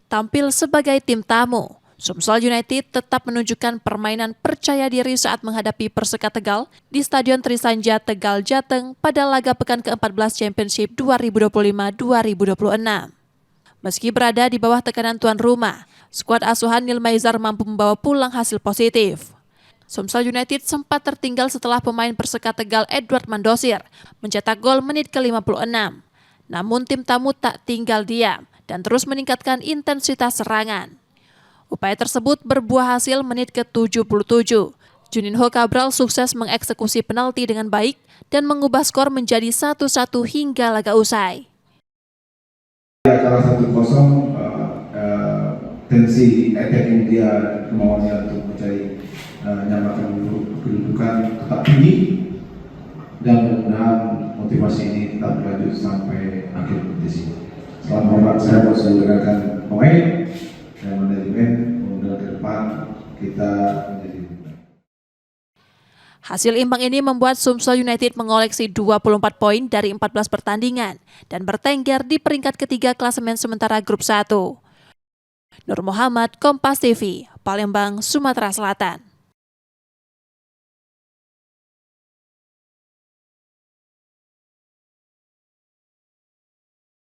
tampil sebagai tim tamu. Sumsel United tetap menunjukkan permainan percaya diri saat menghadapi Perseka Tegal di Stadion Trisanja Tegal Jateng pada laga pekan ke-14 Championship 2025-2026. Meski berada di bawah tekanan tuan rumah, skuad asuhan Nil Maizar mampu membawa pulang hasil positif. Sumsel United sempat tertinggal setelah pemain Perseka Tegal Edward Mandosir mencetak gol menit ke-56. Namun tim tamu tak tinggal diam dan terus meningkatkan intensitas serangan. Upaya tersebut berbuah hasil menit ke-77. Juninho Cabral sukses mengeksekusi penalti dengan baik dan mengubah skor menjadi 1-1 hingga laga usai. Kalah 1-0, tensi attacking dia, kemauannya untuk mencari menyamakan kedudukan tetap tinggi, dan mudah-mudahan motivasi ini tetap berlanjut sampai akhir kompetisi. Selamat hormat saya buat seluruh pemain dan manajemen, mudah ke depan kita menjadi. Hasil imbang ini membuat Sumsel United mengoleksi 24 poin dari 14 pertandingan dan bertengger di peringkat ketiga klasemen sementara grup 1. Nur Muhammad, Kompas TV, Palembang, Sumatera Selatan.